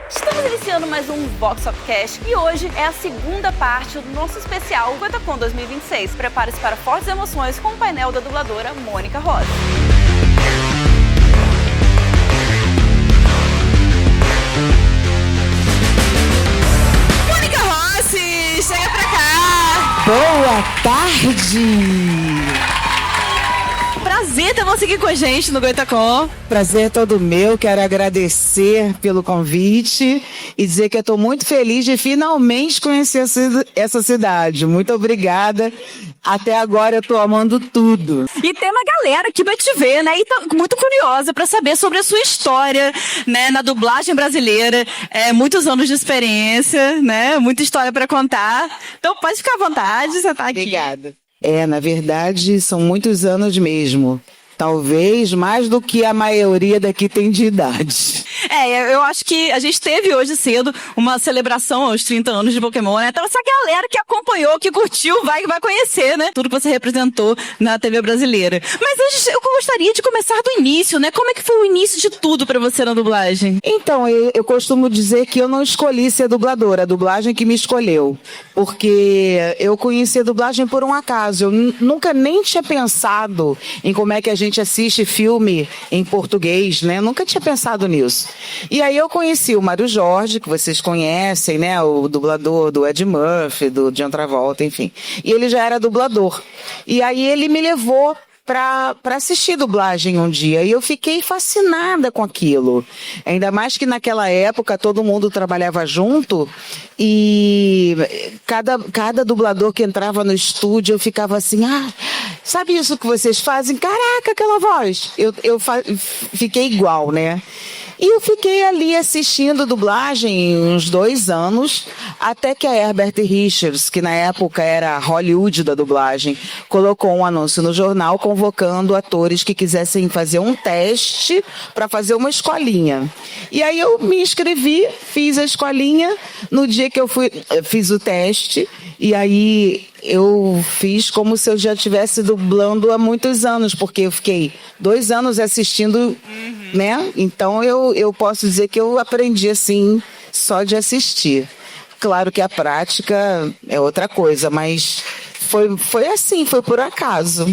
Estamos iniciando mais um Vox Popcast e hoje é a segunda parte do nosso especial GoitaCon 2026. Prepare-se para fortes emoções com o painel da dubladora Mônica Rossi. Mônica Rossi, chega pra cá! Boa tarde! Prazer ter você aqui com a gente no GoitaCon. Prazer é todo meu, quero agradecer pelo convite e dizer que eu estou muito feliz de finalmente conhecer essa cidade. Muito obrigada. Até agora eu estou amando tudo. E tem uma galera que vai te ver, né? E tá muito curiosa para saber sobre a sua história, né? Na dublagem brasileira. Muitos anos de experiência, né? Muita história para contar. Então pode ficar à vontade, você tá aqui. Obrigada. Na verdade, são muitos anos mesmo. Talvez mais do que a maioria daqui tem de idade. Eu acho que a gente teve hoje cedo uma celebração aos 30 anos de Pokémon, né? Então essa galera que acompanhou, que curtiu, vai conhecer, né? Tudo que você representou na TV brasileira. Mas antes, eu gostaria de começar do início, né? Como é que foi o início de tudo pra você na dublagem? Então, eu costumo dizer que eu não escolhi ser dubladora, a dublagem que me escolheu. Porque eu conheci a dublagem por um acaso. Eu nunca nem tinha pensado em como é que a gente assiste filme em português, né? Nunca tinha pensado nisso. E aí eu conheci o Mário Jorge, que vocês conhecem, né? O dublador do Ed Murphy, do John Travolta, enfim. E ele já era dublador. E aí ele me levou para assistir dublagem um dia, e eu fiquei fascinada com aquilo. Ainda mais que naquela época todo mundo trabalhava junto, e cada dublador que entrava no estúdio, eu ficava assim, sabe isso que vocês fazem? Caraca, aquela voz! Eu fiquei igual, né? E eu fiquei ali assistindo dublagem uns 2 anos, até que a Herbert Richards, que na época era a Hollywood da dublagem, colocou um anúncio no jornal convocando atores que quisessem fazer um teste para fazer uma escolinha. E aí eu me inscrevi, fiz a escolinha. No dia que eu fiz o teste, e aí eu fiz como se eu já estivesse dublando há muitos anos, porque eu fiquei 2 anos assistindo, né? Então eu posso dizer que eu aprendi assim, só de assistir. Claro que a prática é outra coisa, mas foi assim, foi por acaso.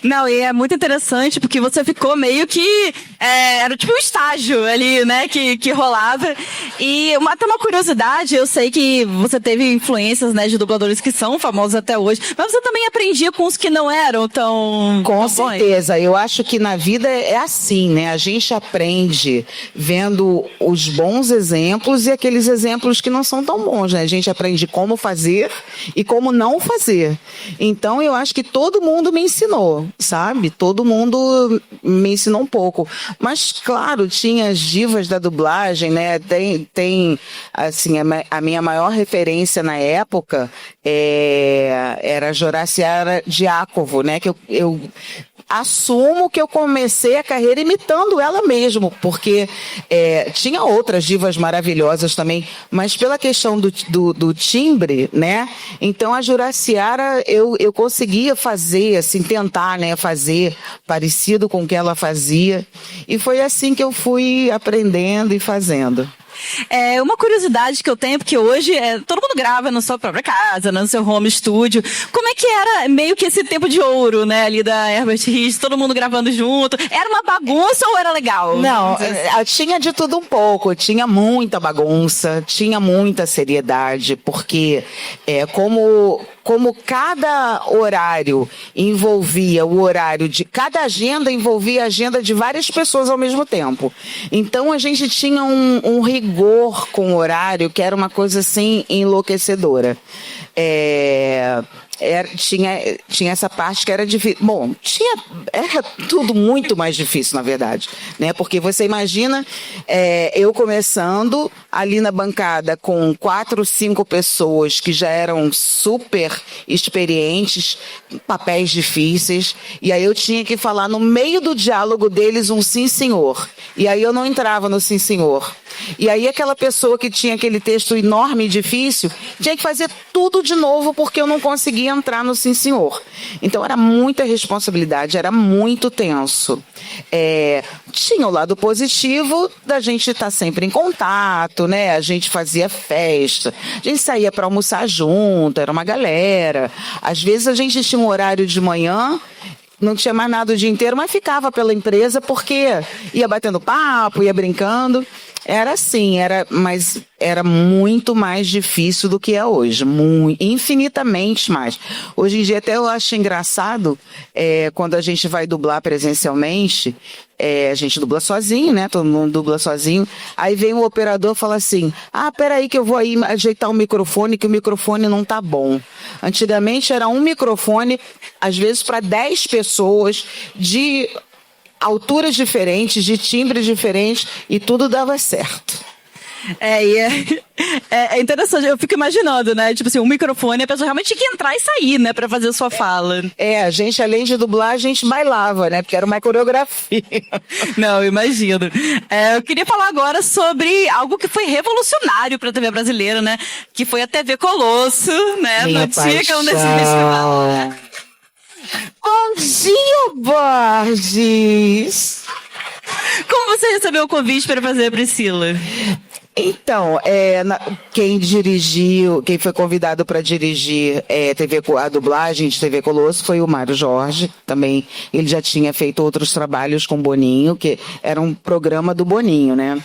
Não, e é muito interessante porque você ficou meio que era tipo um estágio ali, né, que rolava. E até uma curiosidade, eu sei que você teve influências, né, de dubladores que são famosos até hoje, mas você também aprendia com os que não eram tão Com bons. certeza, eu acho que na vida é assim, né, a gente aprende vendo os bons exemplos e aqueles exemplos que não são tão bons, né, a gente aprende como fazer e como não fazer. Então eu acho que todo mundo me ensinou, sabe? Todo mundo me ensinou um pouco. Mas claro, tinha as divas da dublagem, né? Tem assim, a minha maior referência na época era a Joraciara Diácovo, né? Que eu assumo que eu comecei a carreira imitando ela mesmo, porque tinha outras divas maravilhosas também, mas pela questão do timbre, né? Então a Joraciara eu conseguia fazer, assim, tentar, né, fazer parecido com o que ela fazia, e foi assim que eu fui aprendendo e fazendo. Uma curiosidade que eu tenho, porque hoje todo mundo grava na sua própria casa, no seu home studio. Como é que era meio que esse tempo de ouro, né, ali da Herbert Richards, todo mundo gravando junto? Era uma bagunça ou era legal? Não, tinha de tudo um pouco, tinha muita bagunça, tinha muita seriedade, porque como cada horário envolvia o horário de... Cada agenda envolvia a agenda de várias pessoas ao mesmo tempo. Então a gente tinha um rigor com o horário que era uma coisa assim enlouquecedora. Tinha essa parte que era difícil. Bom, era tudo muito mais difícil, na verdade, né? Porque você imagina eu começando ali na bancada com 4, 5 pessoas que já eram super experientes, papéis difíceis, e aí eu tinha que falar no meio do diálogo deles um sim, senhor. E aí eu não entrava no sim, senhor. E aí aquela pessoa que tinha aquele texto enorme e difícil tinha que fazer tudo de novo porque eu não conseguia entrar no Sim Senhor. Então era muita responsabilidade, era muito tenso. Tinha o lado positivo da gente estar sempre em contato, né? A gente fazia festa, a gente saía para almoçar junto, era uma galera. Às vezes a gente tinha um horário de manhã, não tinha mais nada o dia inteiro, mas ficava pela empresa porque ia batendo papo, ia brincando. Era assim, mas era muito mais difícil do que é hoje, infinitamente mais. Hoje em dia até eu acho engraçado, quando a gente vai dublar presencialmente, a gente dubla sozinho, né? Todo mundo dubla sozinho. Aí vem o operador e fala assim, peraí que eu vou aí ajeitar o microfone, que o microfone não tá bom. Antigamente era um microfone, às vezes para 10 pessoas, de alturas diferentes, de timbres diferentes, e tudo dava certo. É interessante, eu fico imaginando, né? Tipo assim, um microfone, a pessoa realmente tinha que entrar e sair, né? Pra fazer a sua fala. A gente, além de dublar, a gente bailava, né? Porque era uma coreografia. Não, imagino. Eu queria falar agora sobre algo que foi revolucionário pra TV brasileira, né? Que foi a TV Colosso, né? Minha no dia que eu decidi paixão. Bom dia, Borges! Como você recebeu o convite para fazer a Priscila? Então, quem foi convidado para dirigir a dublagem de TV Colosso foi o Mário Jorge. Também ele já tinha feito outros trabalhos com o Boninho, que era um programa do Boninho, né?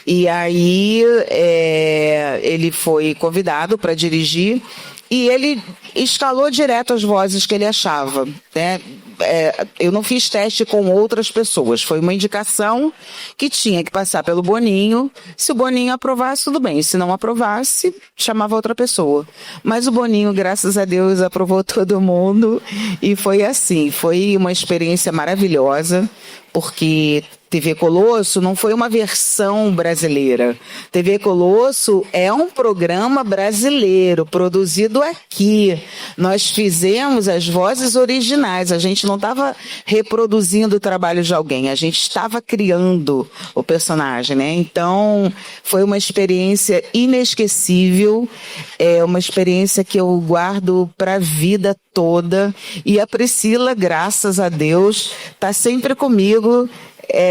E aí ele foi convidado para dirigir e ele escalou direto as vozes que ele achava, né? Eu não fiz teste com outras pessoas. Foi uma indicação que tinha que passar pelo Boninho. Se o Boninho aprovasse, tudo bem. Se não aprovasse, chamava outra pessoa. Mas o Boninho, graças a Deus, aprovou todo mundo. E foi assim. Foi uma experiência maravilhosa, porque TV Colosso não foi uma versão brasileira. TV Colosso é um programa brasileiro, produzido aqui. Nós fizemos as vozes originais, a gente não estava reproduzindo o trabalho de alguém, a gente estava criando o personagem, né? Então, foi uma experiência inesquecível, uma experiência que eu guardo para a vida toda. E a Priscila, graças a Deus, está sempre comigo.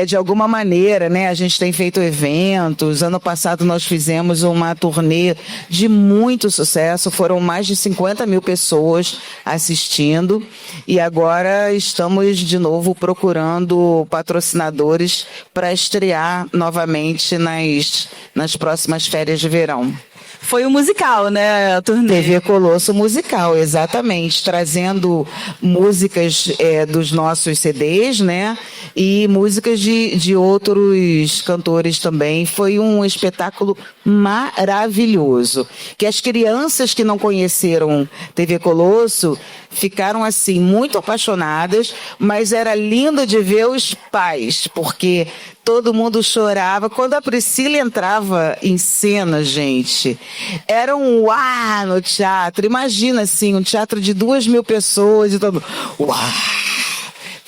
De alguma maneira, né? A gente tem feito eventos. Ano passado nós fizemos uma turnê de muito sucesso. Foram mais de 50 mil pessoas assistindo. E agora estamos de novo procurando patrocinadores para estrear novamente nas próximas férias de verão. Foi um musical, né, a turnê? TV Colosso musical, exatamente. Trazendo músicas dos nossos CDs, né? E músicas de outros cantores também. Foi um espetáculo maravilhoso. Que as crianças que não conheceram TV Colosso ficaram, assim, muito apaixonadas, mas era lindo de ver os pais, porque todo mundo chorava. Quando a Priscila entrava em cena, gente, era um uá no teatro. Imagina, assim, um teatro de 2.000 pessoas e todo mundo, uá!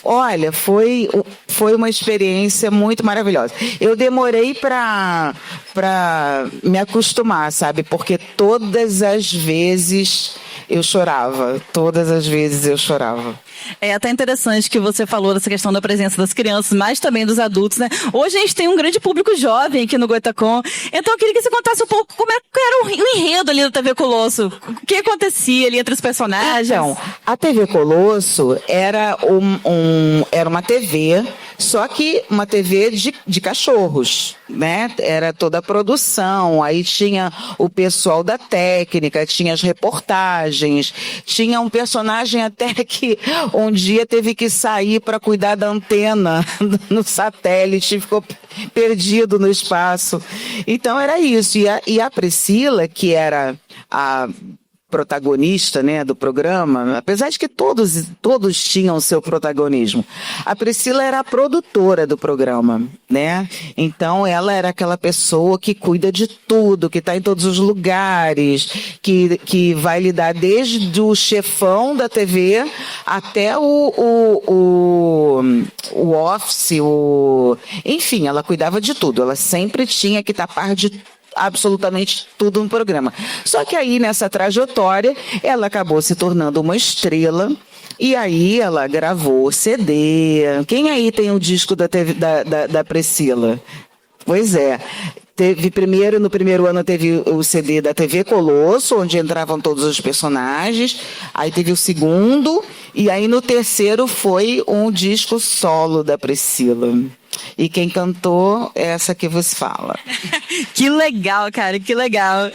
Olha, foi uma experiência muito maravilhosa. Eu demorei para me acostumar, sabe? Porque todas as vezes eu chorava. Todas as vezes eu chorava. É até interessante que você falou dessa questão da presença das crianças, mas também dos adultos, né? Hoje a gente tem um grande público jovem aqui no Goitacom. Então eu queria que você contasse um pouco como era o enredo ali da TV Colosso. O que acontecia ali entre os personagens? Então, a TV Colosso era era uma TV, só que uma TV de cachorros, né? Era toda a produção, aí tinha o pessoal da técnica, tinha as reportagens, tinha um personagem até que um dia teve que sair para cuidar da antena no satélite, ficou perdido no espaço. Então era isso. E a Priscila, que era a protagonista, né, do programa, apesar de que todos tinham seu protagonismo. A Priscila era a produtora do programa, né? Então ela era aquela pessoa que cuida de tudo, que está em todos os lugares, que vai lidar desde o chefão da TV até o office, enfim, ela cuidava de tudo. Ela sempre tinha que estar a par de absolutamente tudo no programa. Só que aí, nessa trajetória, ela acabou se tornando uma estrela. E aí ela gravou CD. Quem aí tem o disco da Priscila? Pois é. No primeiro ano teve o CD da TV Colosso, onde entravam todos os personagens. Aí teve o segundo, e aí no terceiro foi um disco solo da Priscila. E quem cantou é essa que vos fala. Que legal, cara, que legal.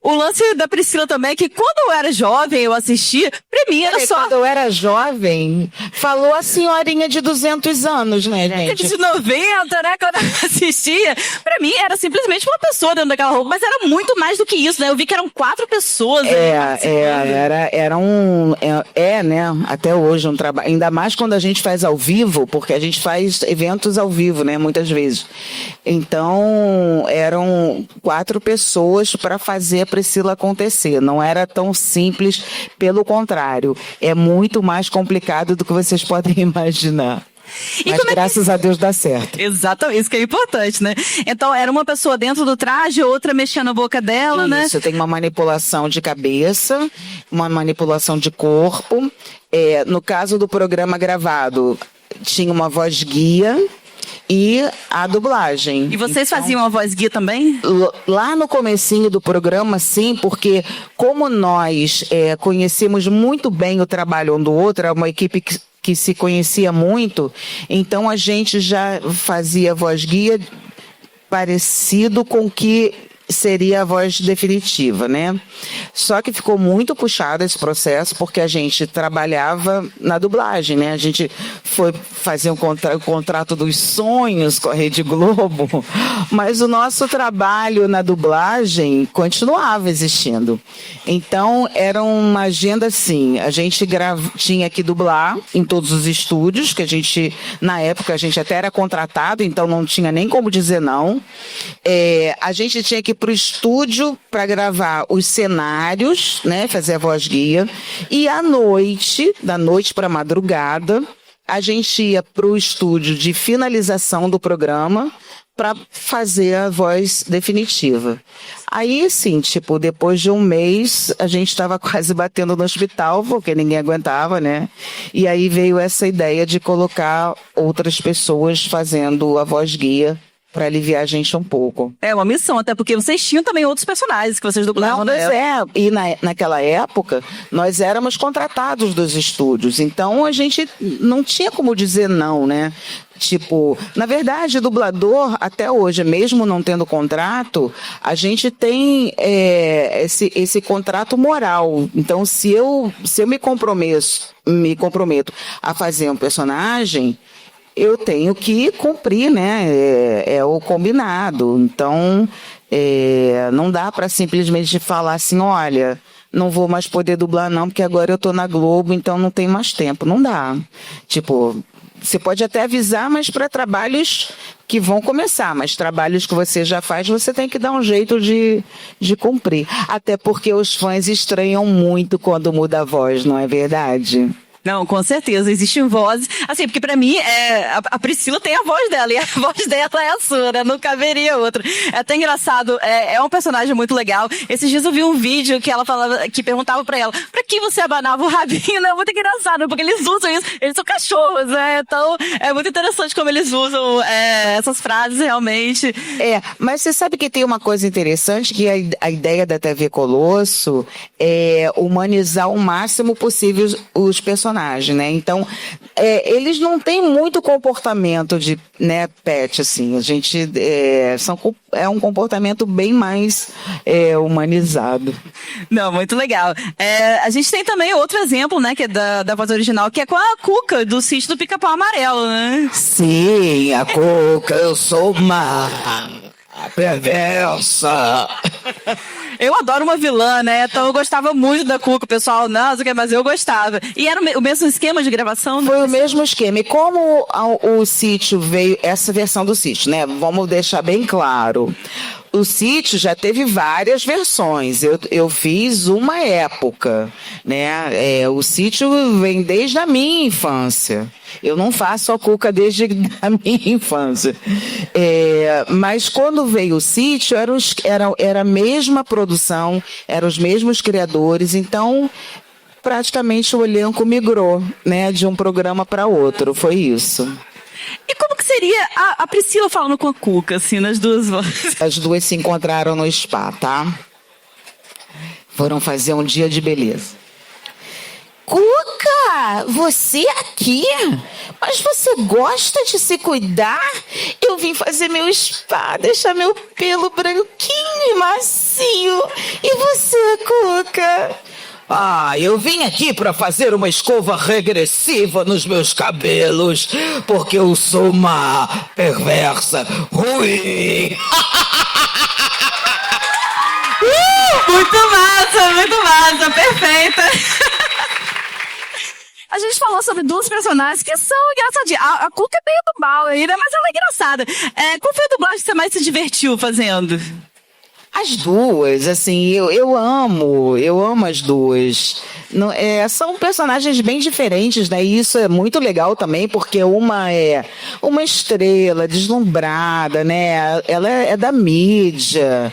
O lance da Priscila também é que quando eu era jovem, eu assistia, pra mim era só... Quando eu era jovem, falou a senhorinha de 200 anos, né, gente? De 90, né, quando eu assistia, pra mim era simplesmente uma pessoa dentro daquela roupa, mas era muito mais do que isso, né? Eu vi que eram 4 pessoas. Né? Até hoje um trabalho, ainda mais quando a gente faz ao vivo, porque a gente faz eventos ao vivo, né, muitas vezes. Então, eram 4 pessoas para fazer a Priscila acontecer. Não era tão simples, pelo contrário, é muito mais complicado do que vocês podem imaginar. Mas graças a Deus dá certo. Exatamente, isso que é importante, né? Então, era uma pessoa dentro do traje, outra mexendo a boca dela, né? Isso, tem uma manipulação de cabeça, uma manipulação de corpo. No caso do programa gravado, tinha uma voz guia e a dublagem. E vocês faziam a voz guia também? Lá no comecinho do programa, sim, porque como nós conhecemos muito bem o trabalho um do outro, é uma equipe que se conhecia muito, então a gente já fazia a voz guia parecido com o que seria a voz definitiva, né? Só que ficou muito puxado esse processo, porque a gente trabalhava na dublagem, né? A gente foi fazer o contrato dos sonhos com a Rede Globo, mas o nosso trabalho na dublagem continuava existindo. Então, era uma agenda assim, a gente tinha que dublar em todos os estúdios, que a gente, na época, a gente até era contratado, então não tinha nem como dizer não. A gente tinha que ir para o estúdio para gravar os cenários, né, fazer a voz guia, e à noite, da noite para madrugada, a gente ia para o estúdio de finalização do programa para fazer a voz definitiva. Aí, assim, depois de um mês, a gente estava quase batendo no hospital, porque ninguém aguentava, né? E aí veio essa ideia de colocar outras pessoas fazendo a voz guia para aliviar a gente um pouco. É uma missão, até porque vocês tinham também outros personagens que vocês dublavam. E naquela época, nós éramos contratados dos estúdios, então a gente não tinha como dizer não, né? Na verdade, dublador, até hoje, mesmo não tendo contrato, a gente tem esse contrato moral. Então, se eu me comprometo a fazer um personagem, eu tenho que cumprir, né? É o combinado. Então, não dá para simplesmente falar assim, olha, não vou mais poder dublar não, porque agora eu estou na Globo, então não tem mais tempo. Não dá. Você pode até avisar, mas para trabalhos que vão começar, mas trabalhos que você já faz, você tem que dar um jeito de cumprir. Até porque os fãs estranham muito quando muda a voz, não é verdade? Não, com certeza, existem vozes. Assim, porque pra mim, a Priscila tem a voz dela, e a voz dela é a sua, né? Não caberia outra. É até engraçado, é um personagem muito legal. Esses dias eu vi um vídeo que ela falava, que perguntava pra ela, pra que você abanava o rabinho? É muito engraçado, porque eles usam isso, eles são cachorros, né? Então, é muito interessante como eles usam essas frases, realmente. Mas você sabe que tem uma coisa interessante, que a ideia da TV Colosso é humanizar o máximo possível os personagens, né? Então, eles não têm muito comportamento de, né, pet, assim. A gente é um comportamento bem mais humanizado. Não, muito legal. A gente tem também outro exemplo, né, que é da voz original, que é com a Cuca, do Sítio do Pica-Pau Amarelo, né? Sim, a Cuca, eu sou uma perversa. Eu adoro uma vilã, né? Então eu gostava muito da Cuca, o pessoal, não sei o que, mas eu gostava. E era o mesmo esquema de gravação? Foi o mesmo esquema. E como o Sítio veio, essa versão do Sítio, né? Vamos deixar bem claro. O Sítio já teve várias versões. Eu fiz uma época, né? O Sítio vem desde a minha infância. Eu não faço a Cuca desde a minha infância. Mas quando veio o Sítio, era a mesma produção, eram os mesmos criadores, então praticamente o elenco migrou, né, de um programa para outro. Foi isso. E como que seria a Priscila falando com a Cuca, assim, nas duas vozes? As duas se encontraram no spa, tá? Foram fazer um dia de beleza. Cuca, você aqui? Mas você gosta de se cuidar? Eu vim fazer meu spa, deixar meu pelo branquinho e macio. E você, Cuca? Eu vim aqui para fazer uma escova regressiva nos meus cabelos, porque eu sou uma perversa ruim. Muito massa, perfeita. A gente falou sobre duas personagens que são engraçadinhas. A Cuca é meio do mal ainda, mas ela é engraçada. Qual foi a dublagem que você mais se divertiu fazendo? As duas, assim, eu amo as duas. Não, são personagens bem diferentes, né? E isso é muito legal também, porque uma é uma estrela deslumbrada, né? Ela é da mídia.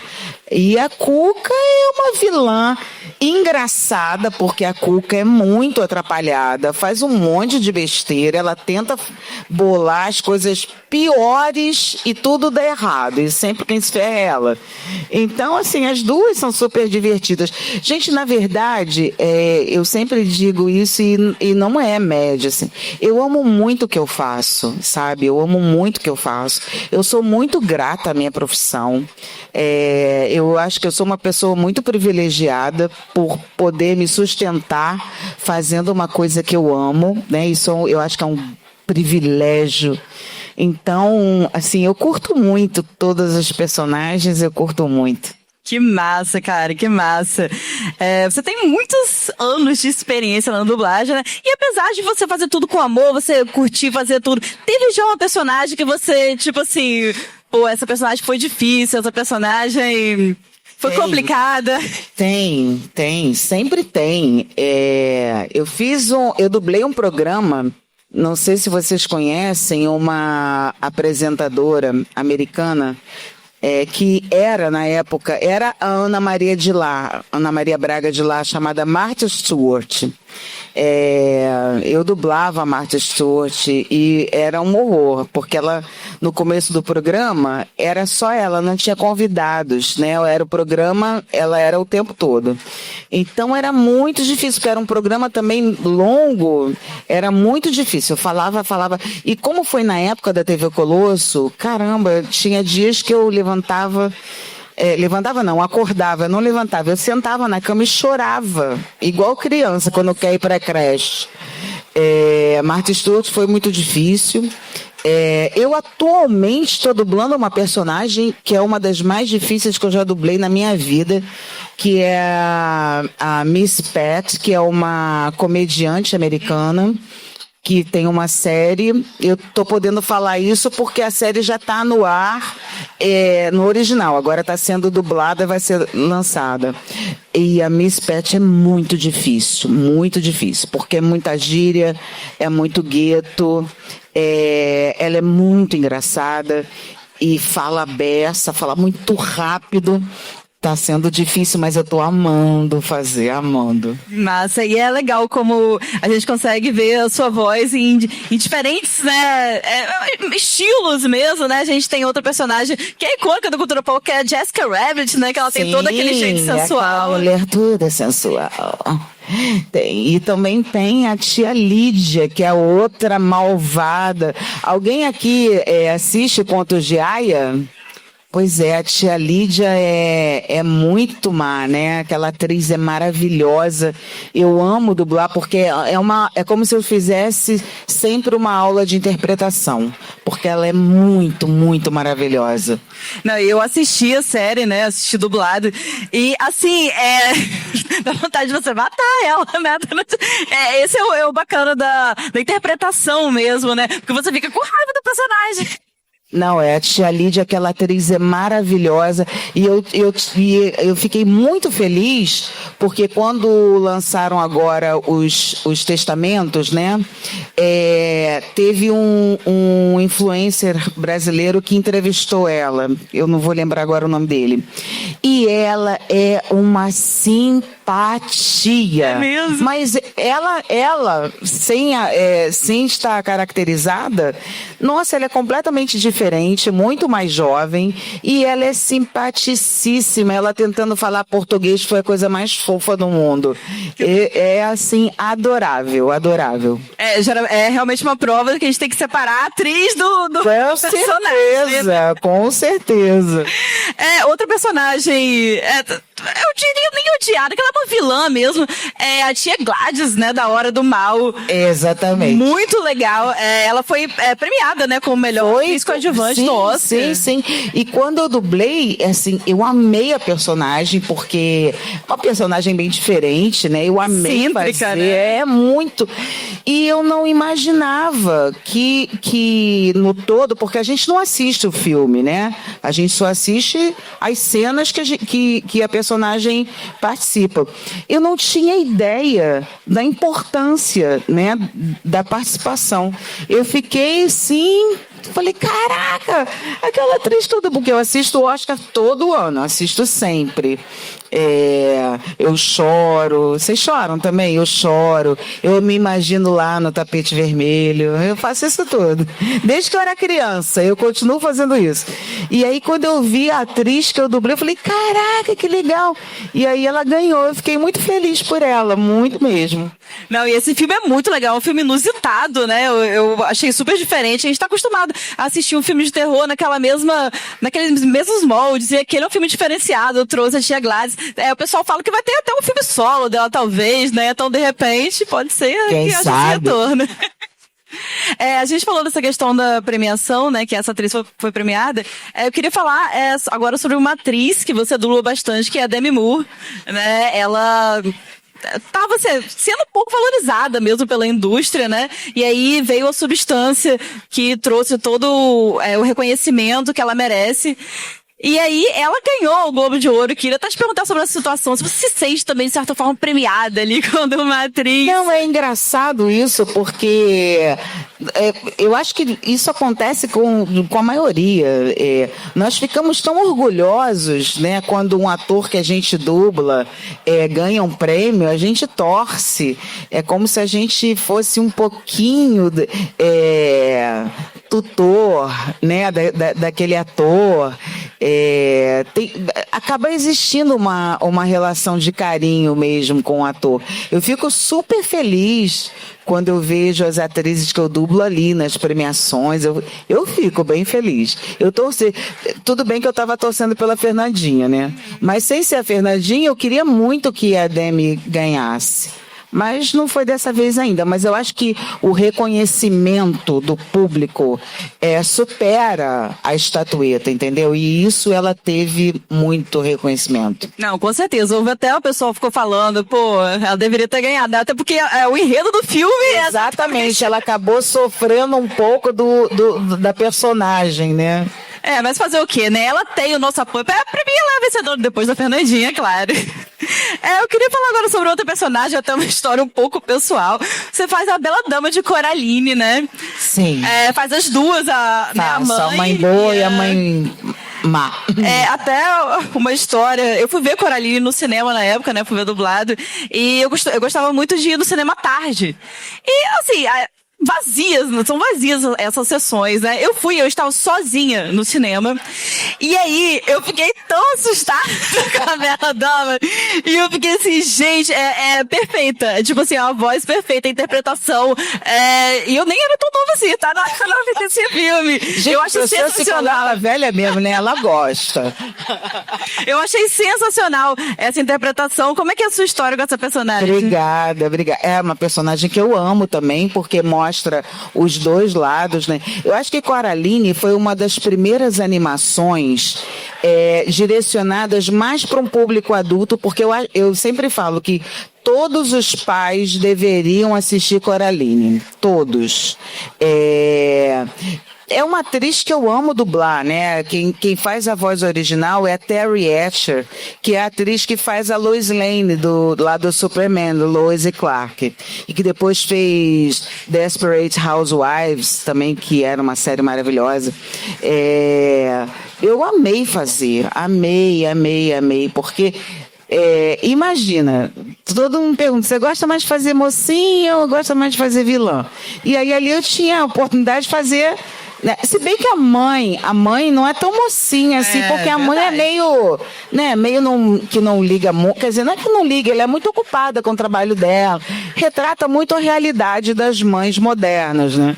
E a Cuca é uma vilã engraçada, porque a Cuca é muito atrapalhada, faz um monte de besteira, ela tenta bolar as coisas piores e tudo dá errado, e sempre quem se ferra é ela. Então, assim, as duas são super divertidas. Gente, na verdade, eu sempre digo isso e não é média, assim. Eu amo muito o que eu faço, sabe? Eu amo muito o que eu faço. Eu sou muito grata à minha profissão. Eu acho que eu sou uma pessoa muito privilegiada por poder me sustentar fazendo uma coisa que eu amo, né? Isso eu acho que é um privilégio. Então, assim, eu curto muito todas as personagens, eu curto muito. Que massa, cara, que massa. Você tem muitos anos de experiência na dublagem, né? E apesar de você fazer tudo com amor, você curtir fazer tudo, teve já uma personagem que você, tipo assim, pô, essa personagem foi difícil, essa personagem foi complicada? Tem, sempre tem. Eu dublei um programa, não sei se vocês conhecem, uma apresentadora americana, que na época, era a Ana Maria Braga de Lá, chamada Martha Stewart. Eu dublava a Martha Stewart e era um horror, porque ela, no começo do programa, era só ela, não tinha convidados, né? Era o programa, ela era o tempo todo. Então era muito difícil, porque era um programa também longo, era muito difícil. Eu falava. E como foi na época da TV Colosso, caramba, tinha dias que eu acordava, eu não levantava, eu sentava na cama e chorava, igual criança quando quer ir para a creche. Martha Stewart foi muito difícil. Eu atualmente estou dublando uma personagem que é uma das mais difíceis que eu já dublei na minha vida, que é a Miss Pat, que é uma comediante americana, que tem uma série. Eu tô podendo falar isso porque a série já está no ar, no original. Agora está sendo dublada e vai ser lançada. E a Miss Pat é muito difícil, porque é muita gíria, é muito gueto, ela é muito engraçada e fala beça, fala muito rápido. Tá sendo difícil, mas eu tô amando fazer, amando. Massa, e é legal como a gente consegue ver a sua voz em diferentes, né, estilos mesmo, né? A gente tem outra personagem que é icônica da cultura pop, que é a Jessica Rabbit, né? Que ela tem todo aquele jeito sensual. A mulher toda sensual. E também tem a tia Lídia, que é outra malvada. Alguém aqui assiste Contos de Aia? Pois é, a tia Lídia é muito má, né? Aquela atriz é maravilhosa. Eu amo dublar porque é como se eu fizesse sempre uma aula de interpretação, porque ela é muito, muito maravilhosa. Não, eu assisti a série, né? Assisti dublado. E, assim, dá vontade de você matar ela, né? Esse é o bacana da interpretação mesmo, né? Porque você fica com raiva do personagem. Não, a tia Lídia, aquela atriz é maravilhosa, e eu fiquei muito feliz, porque quando lançaram agora os testamentos, né, teve um influencer brasileiro que entrevistou ela, eu não vou lembrar agora o nome dele, e ela é uma simpatia. É mesmo? Mas ela sem estar caracterizada, nossa, ela é completamente diferente, muito mais jovem, e ela é simpaticíssima. Ela tentando falar português foi a coisa mais fofa do mundo. É assim, adorável, adorável. É realmente uma prova que a gente tem que separar a atriz do Com certeza, com certeza. Outra personagem, eu diria nem odiada, que ela é uma vilã mesmo, é a tia Gladys, né, da Hora do Mal. Exatamente. Muito legal. Ela foi premiada, né, como melhor atriz coadjuvante no Oscar. Sim. E quando eu dublei, assim, eu amei a personagem, porque é uma personagem bem diferente, né? Eu amei Cêntrica, fazer, né? Muito. E eu não imaginava que no todo, porque a gente não assiste o filme, né? A gente só assiste as cenas que a personagem participa. Eu não tinha ideia da importância, né, da participação. Eu fiquei assim, falei, caraca, aquela atriz toda, porque eu assisto o Oscar todo ano, assisto sempre. Eu choro. Vocês choram também? Eu choro. Eu me imagino lá no tapete vermelho. Eu faço isso tudo. Desde que eu era criança, eu continuo fazendo isso. E aí, quando eu vi a atriz que eu dublei, eu falei, caraca, que legal. E aí ela ganhou. Eu fiquei muito feliz por ela, muito mesmo. Não, e esse filme é muito legal, é um filme inusitado, né? Eu achei super diferente. A gente tá acostumado a assistir um filme de terror naqueles mesmos moldes, e aquele é um filme diferenciado. Eu trouxe a tia Gladys. O pessoal fala que vai ter até um filme solo dela, talvez, né? Então, de repente, pode ser Quem que haja sabe? esse retorno. A gente falou dessa questão da premiação, né? Que essa atriz foi premiada. Eu queria falar agora sobre uma atriz que você dubla bastante, que é a Demi Moore, né? Ela estava sendo um pouco valorizada mesmo pela indústria, né? E aí veio a Substância, que trouxe todo o reconhecimento que ela merece. E aí, ela ganhou o Globo de Ouro. Queria até te perguntar sobre essa situação. Se você se sente também, de certa forma, premiada ali quando uma atriz... Não, é engraçado isso, porque eu acho que isso acontece com a maioria. Nós ficamos tão orgulhosos, né, quando um ator que a gente dubla ganha um prêmio, a gente torce. É como se a gente fosse um pouquinho tutor, né, daquele ator. Acaba existindo uma relação de carinho mesmo com o ator. Eu fico super feliz quando eu vejo as atrizes que eu dublo ali nas premiações. Eu fico bem feliz. Tudo bem que eu estava torcendo pela Fernandinha, né? Mas sem ser a Fernandinha, eu queria muito que a Demi ganhasse. Mas não foi dessa vez ainda. Mas eu acho que o reconhecimento do público supera a estatueta, entendeu? E isso ela teve muito reconhecimento. Não, com certeza. Houve até o pessoal ficou falando, ela deveria ter ganhado. Até porque o enredo do filme... Exatamente, ela acabou sofrendo um pouco da personagem, né? Mas fazer o quê, né? Ela tem o nosso apoio. Pra mim, ela é a vencedora depois da Fernandinha, claro. Eu queria falar agora sobre outra personagem, até uma história um pouco pessoal. Você faz a bela dama de Coraline, né? Sim. Faz as duas, a mãe boa e a mãe má. Até uma história. Eu fui ver Coraline no cinema na época, né? Fui ver dublado. E eu gostava muito de ir no cinema à tarde. E, assim... são vazias essas sessões, né? Eu estava sozinha no cinema, e aí eu fiquei tão assustada com a Bela Dama, e eu fiquei assim, gente, é perfeita, tipo assim, a voz perfeita, a interpretação, e eu nem era tão nova assim, tá? Na hora que esse filme. Gente, eu acho sensacional. A velha mesmo, né? Ela gosta. Eu achei sensacional essa interpretação. Como é que é a sua história com essa personagem? Obrigada. É uma personagem que eu amo também, porque mostra os dois lados, né? Eu acho que Coraline foi uma das primeiras animações direcionadas mais para um público adulto, porque eu sempre falo que todos os pais deveriam assistir Coraline. Todos. é uma atriz que eu amo dublar, né? Quem faz a voz original é a Terry Hatcher, que é a atriz que faz a Lois Lane lá do Superman, do Lois e Clark. E que depois fez Desperate Housewives, também, que era uma série maravilhosa. Eu amei fazer, amei, porque... imagina, todo mundo pergunta, você gosta mais de fazer mocinha ou gosta mais de fazer vilã? E aí ali eu tinha a oportunidade de fazer, né? Se bem que a mãe não é tão mocinha assim, porque a mãe é meio, né, que não liga muito, quer dizer, não é que não liga, ela é muito ocupada com o trabalho dela, retrata muito a realidade das mães modernas, né?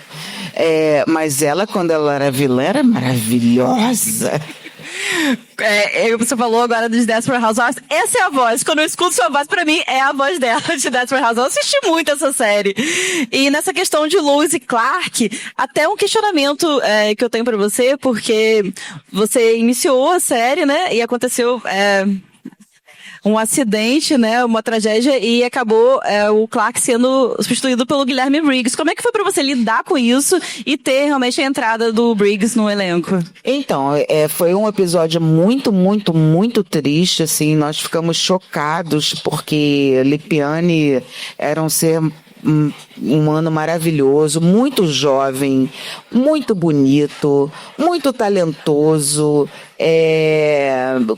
Mas ela, quando ela era vilã, era maravilhosa. Você falou agora dos Desperate Housewives. Essa é a voz. Quando eu escuto sua voz, pra mim, é a voz dela de Desperate Housewives. Eu assisti muito essa série. E nessa questão de Lois e Clark, até um questionamento que eu tenho pra você, porque você iniciou a série, né? E aconteceu... um acidente, né, uma tragédia, e acabou o Clark sendo substituído pelo Guilherme Briggs. Como é que foi pra você lidar com isso e ter realmente a entrada do Briggs no elenco? Então, foi um episódio muito, muito, muito triste, assim, nós ficamos chocados porque Lipiane era um ser humano maravilhoso, muito jovem, muito bonito, muito talentoso,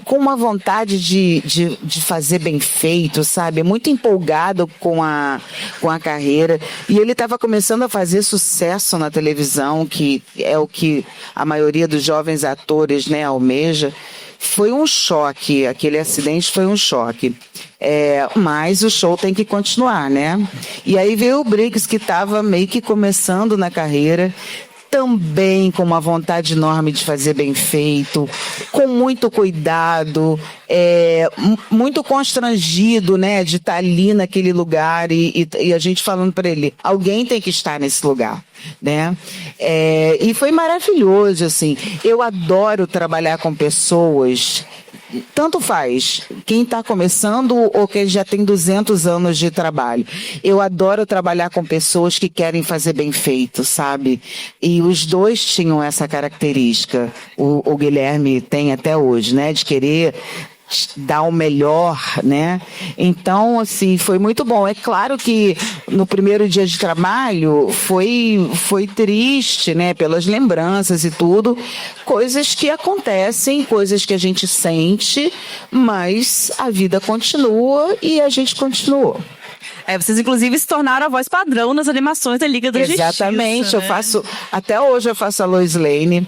com uma vontade de fazer bem feito, sabe? Muito empolgado com a carreira. E ele estava começando a fazer sucesso na televisão, que é o que a maioria dos jovens atores, né, almeja. Foi um choque, aquele acidente foi um choque. Mas o show tem que continuar, né? E aí veio o Briggs, que estava meio que começando na carreira, também com uma vontade enorme de fazer bem feito, com muito cuidado, muito constrangido, né, de estar ali naquele lugar e a gente falando para ele, alguém tem que estar nesse lugar, né? E foi maravilhoso, assim. Eu adoro trabalhar com pessoas. Tanto faz, quem está começando ou quem já tem 200 anos de trabalho. Eu adoro trabalhar com pessoas que querem fazer bem feito, sabe? E os dois tinham essa característica. O Guilherme tem até hoje, né? De querer dar o melhor, né? Então, assim, foi muito bom. É claro que no primeiro dia de trabalho foi triste, né? Pelas lembranças e tudo. Coisas que acontecem, coisas que a gente sente, mas a vida continua e a gente continuou. Vocês, inclusive, se tornaram a voz padrão nas animações da Liga da Justiça. Exatamente, né? Até hoje eu faço a Lois Lane.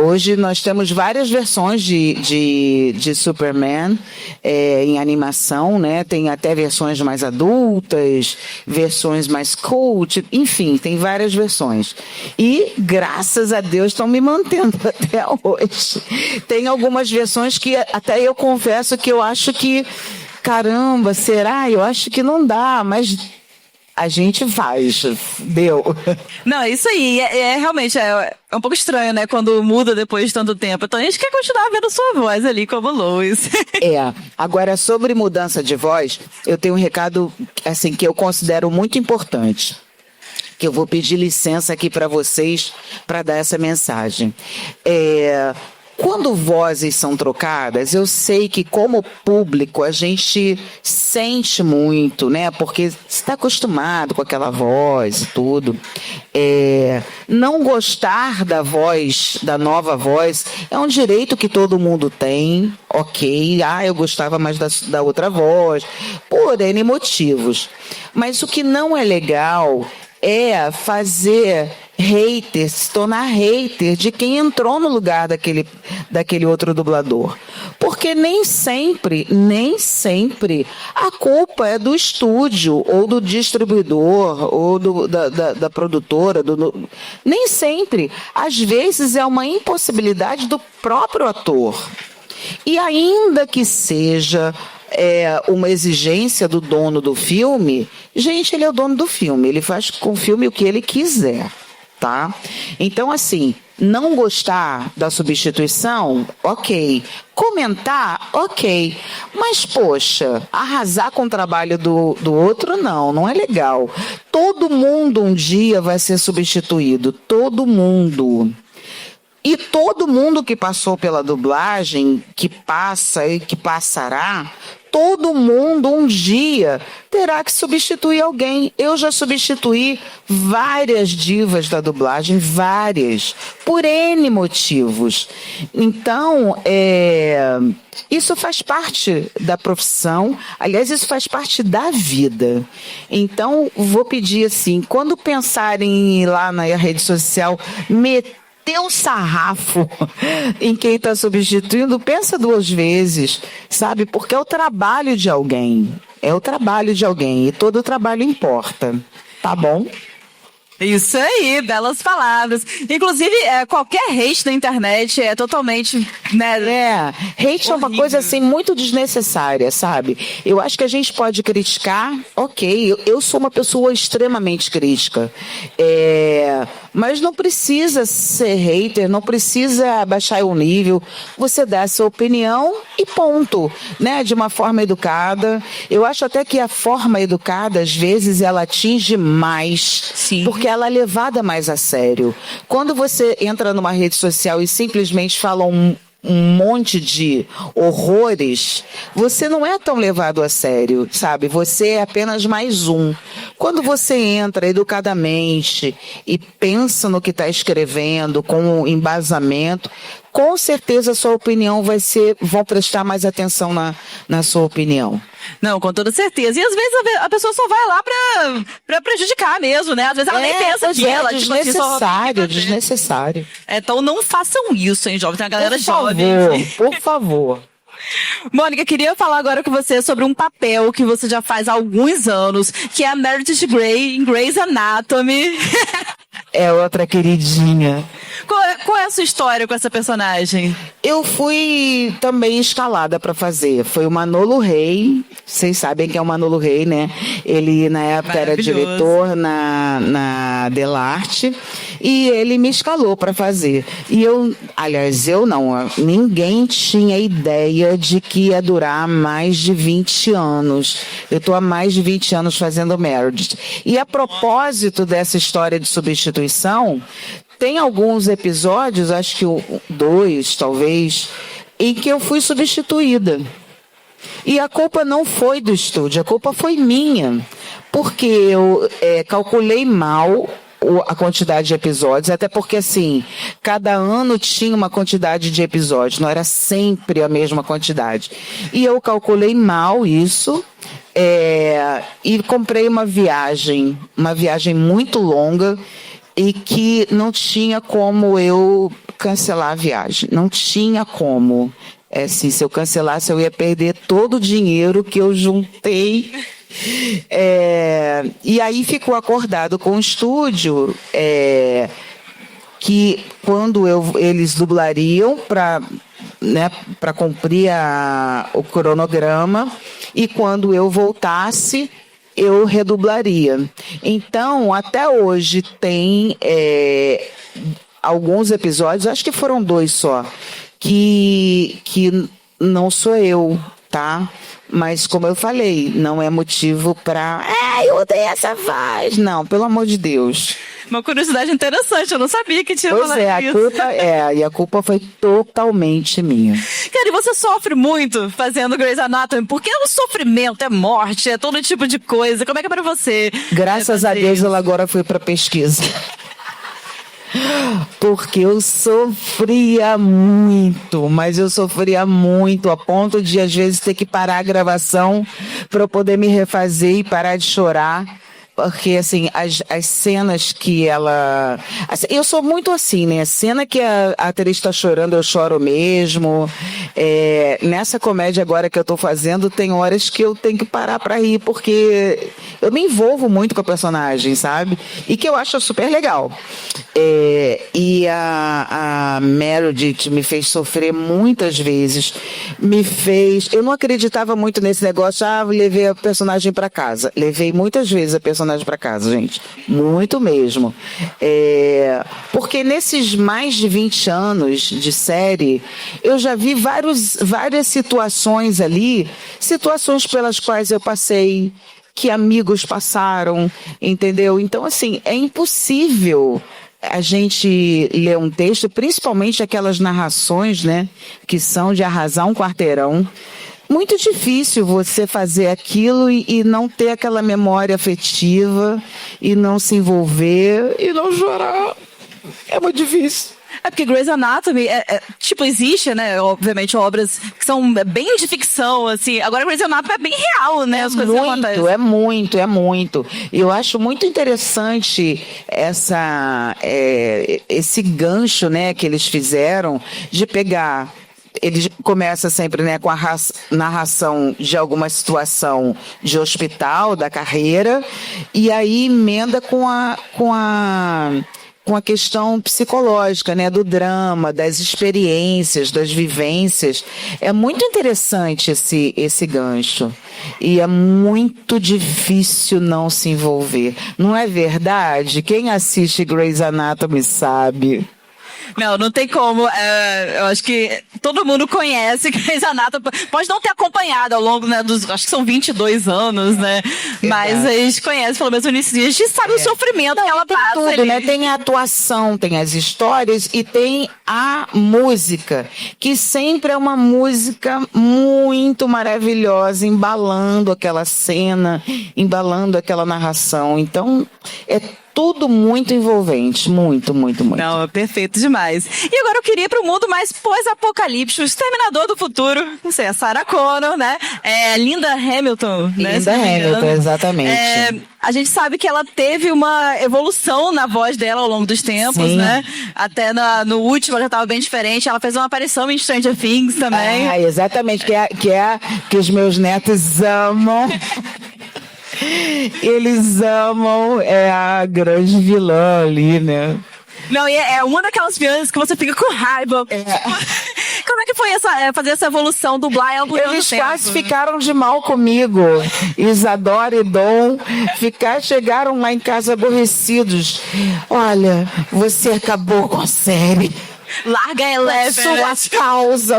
Hoje nós temos várias versões de Superman em animação, né? Tem até versões mais adultas, versões mais cult, enfim, tem várias versões. E, graças a Deus, estão me mantendo até hoje. Tem algumas versões que até eu confesso que eu acho que caramba, será? Eu acho que não dá, mas a gente faz. Deu. Não, isso aí. Realmente um pouco estranho, né? Quando muda depois de tanto tempo. Então a gente quer continuar vendo sua voz ali como Lois. Agora, sobre mudança de voz, eu tenho um recado assim, que eu considero muito importante, que eu vou pedir licença aqui para vocês para dar essa mensagem. Quando vozes são trocadas, eu sei que como público a gente sente muito, né? Porque você está acostumado com aquela voz e tudo. Não gostar da voz, da nova voz, é um direito que todo mundo tem, ok. Eu gostava mais da outra voz, por N motivos. Mas o que não é legal é fazer hater, se tornar hater de quem entrou no lugar daquele outro dublador. Porque nem sempre a culpa é do estúdio, ou do distribuidor, ou da produtora. Nem sempre. Às vezes é uma impossibilidade do próprio ator. E ainda que seja uma exigência do dono do filme, gente, ele é o dono do filme, ele faz com o filme o que ele quiser, tá? Então, assim, Não gostar da substituição, ok. Comentar, ok. Mas, poxa, arrasar com o trabalho do outro, não é legal. Todo mundo um dia vai ser substituído. Todo mundo. E todo mundo que passou pela dublagem, que passa e que passará, todo mundo um dia terá que substituir alguém. Eu já substituí várias divas da dublagem, várias, por N motivos. Então, isso faz parte da profissão, aliás, isso faz parte da vida. Então, vou pedir assim, quando pensarem em ir lá na rede social, ter um sarrafo em quem está substituindo, pensa 2 vezes, sabe? Porque é o trabalho de alguém. É o trabalho de alguém e todo o trabalho importa. Tá bom? Isso aí, belas palavras. Inclusive, qualquer hate na internet é totalmente, né? Hate é uma coisa assim muito desnecessária, sabe? Eu acho que a gente pode criticar, ok. Eu sou uma pessoa extremamente crítica. Mas não precisa ser hater, não precisa baixar o nível. Você dá a sua opinião e ponto, né? De uma forma educada. Eu acho até que a forma educada, às vezes, ela atinge mais. Sim. Porque ela é levada mais a sério. Quando você entra numa rede social e simplesmente fala um monte de horrores, você não é tão levado a sério, sabe? Você é apenas mais um. Quando você entra educadamente e pensa no que está escrevendo, com embasamento, com certeza a sua opinião vão prestar mais atenção na sua opinião. Não, com toda certeza. E às vezes a pessoa só vai lá pra prejudicar mesmo, né? Às vezes ela nem pensa que ela... Desnecessário. Então não façam isso, hein, jovem? Tem a galera jovem. Por favor. Mônica, queria falar agora com você sobre um papel que você já faz há alguns anos, que é a Meredith Grey em Grey's Anatomy. É outra queridinha. Qual é a sua história com essa personagem? Eu fui também escalada para fazer. Foi o Manolo Rey. Vocês sabem que é o Manolo Rey, né? Ele, na época, era diretor na Delarte. E ele me escalou para fazer. E eu não. Ninguém tinha ideia de que ia durar mais de 20 anos. Eu estou há mais de 20 anos fazendo Meredith. E a propósito dessa história de substituição, tem alguns episódios, acho que 2, talvez, em que eu fui substituída. E a culpa não foi do estúdio, a culpa foi minha. Porque eu calculei mal a quantidade de episódios, até porque, assim, cada ano tinha uma quantidade de episódios, não era sempre a mesma quantidade. E eu calculei mal isso, e comprei uma viagem muito longa, e que não tinha como eu cancelar a viagem. Não tinha como. Assim, se eu cancelasse, eu ia perder todo o dinheiro que eu juntei. E aí ficou acordado com o estúdio que quando eles dublariam para cumprir o cronograma, e quando eu voltasse, eu redublaria. Então, até hoje tem alguns episódios, acho que foram 2 só, que não sou eu, tá? Mas, como eu falei, não é motivo para... eu odeio essa voz. Não, pelo amor de Deus. Uma curiosidade interessante, eu não sabia que tinha falado isso. E a culpa foi totalmente minha. Cara, e você sofre muito fazendo Grey's Anatomy, porque o sofrimento, é morte, é todo tipo de coisa. Como é que é pra você? Graças a Deus, ela agora foi pra pesquisa. Porque eu sofria muito, mas eu sofria muito a ponto de às vezes ter que parar a gravação para eu poder me refazer e parar de chorar. Porque, assim, as cenas que ela... Eu sou muito assim, né? Cena que a atriz está chorando, eu choro mesmo. Nessa comédia agora que eu estou fazendo, tem horas que eu tenho que parar para rir, porque eu me envolvo muito com a personagem, sabe? E que eu acho super legal. E a Meredith me fez sofrer muitas vezes. Eu não acreditava muito nesse negócio, levei a personagem para casa. Levei muitas vezes a personagem personagem para casa, gente. Muito mesmo. Porque nesses mais de 20 anos de série, eu já vi várias situações ali, situações pelas quais eu passei, que amigos passaram, entendeu? Então, assim, é impossível a gente ler um texto, principalmente aquelas narrações, né, que são de arrasar um quarteirão. Muito difícil você fazer aquilo e não ter aquela memória afetiva, e não se envolver, e não chorar. É muito difícil. É porque Grey's Anatomy, existe, né, obviamente, obras que são bem de ficção, assim. Agora Grey's Anatomy é bem real, né, as coisas que acontecem. É muito. E eu acho muito interessante esse gancho, né, que eles fizeram de pegar. Ele começa sempre, né, com a narração de alguma situação de hospital, da carreira, e aí emenda com a questão psicológica, né, do drama, das experiências, das vivências. É muito interessante esse gancho. E é muito difícil não se envolver. Não é verdade? Quem assiste Grey's Anatomy sabe. Não tem como. Eu acho que todo mundo conhece Grey's Anatomy. Pode não ter acompanhado ao longo, né, acho que são 22 anos, né? Mas a gente conhece, pelo menos no início, a gente sabe o sofrimento que ela passa tudo, ali. Né? Tem a atuação, tem as histórias e tem a música, que sempre é uma música muito maravilhosa, embalando aquela cena, embalando aquela narração. Então, é tudo muito envolvente, muito. Não, é perfeito demais. E agora eu queria ir para o mundo mais pós-apocalíptico, o Exterminador do Futuro, não sei, a Sarah Connor, né? Linda Hamilton, né? Linda Hamilton, exatamente. A gente sabe que ela teve uma evolução na voz dela ao longo dos tempos, Sim. né? Até no último ela já estava bem diferente. Ela fez uma aparição em Stranger Things também. Exatamente, que os meus netos amam. Eles amam a grande vilã ali, né? Não, e é uma daquelas vilãs que você fica com raiva. Como é que foi fazer essa evolução, dublar ela por Eles quase ficaram de mal comigo. Isadora e Dom chegaram lá em casa aborrecidos. Olha, você acabou com a série. Larga a Eleven.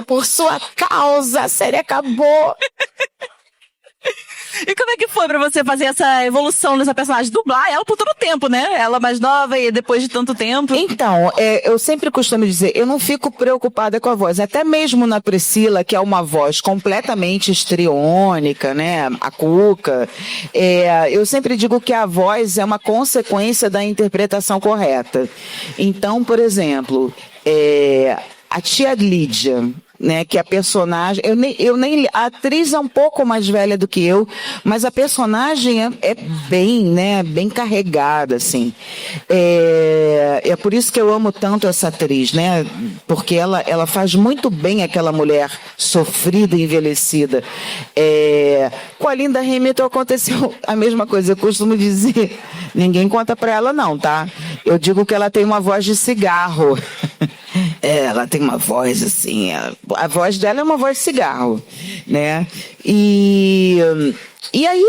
Por sua causa, a série acabou. E como é que foi pra você fazer essa evolução nessa personagem? Dublar ela por todo o tempo, né? Ela mais nova e depois de tanto tempo. Então, eu sempre costumo dizer, eu não fico preocupada com a voz. Até mesmo na Priscila, que é uma voz completamente histriônica, né? A Cuca. Eu sempre digo que a voz é uma consequência da interpretação correta. Então, por exemplo, a tia Lídia, né, que a personagem, a atriz é um pouco mais velha do que eu, mas a personagem é bem, né, bem carregada, assim. É por isso que eu amo tanto essa atriz, né, porque ela faz muito bem aquela mulher sofrida e envelhecida. Com a Linda Hamilton aconteceu a mesma coisa. Eu costumo dizer, ninguém conta pra ela não, tá? Eu digo que ela tem uma voz de cigarro. Ela tem uma voz assim, a voz dela é uma voz de cigarro, né? E aí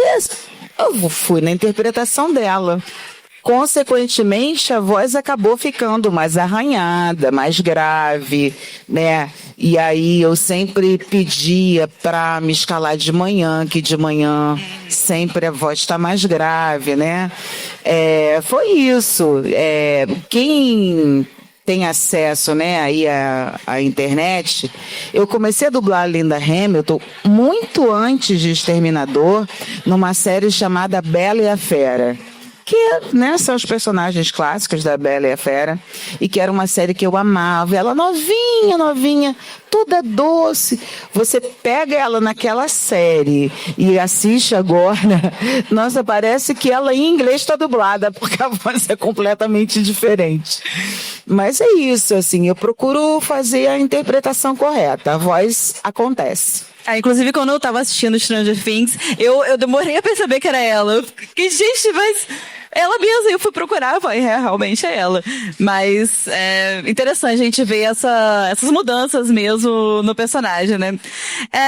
eu fui na interpretação dela. Consequentemente, a voz acabou ficando mais arranhada, mais grave, né? E aí eu sempre pedia para me escalar de manhã, que de manhã sempre a voz está mais grave, né? Foi isso. Quem tem acesso, né, aí à internet, eu comecei a dublar a Linda Hamilton muito antes de Exterminador, numa série chamada Bela e a Fera, que, né, são os personagens clássicos da Bela e a Fera, e que era uma série que eu amava. Ela novinha, toda doce. Você pega ela naquela série e assiste agora, nossa, parece que ela em inglês está dublada, porque a voz é completamente diferente. Mas é isso, assim, eu procuro fazer a interpretação correta. A voz acontece. Inclusive, quando eu tava assistindo Stranger Things, eu demorei a perceber que era ela. Eu fiquei, gente, Ela mesma, eu fui procurar, eu falei, realmente é ela. Mas é interessante a gente ver essas mudanças mesmo no personagem, né?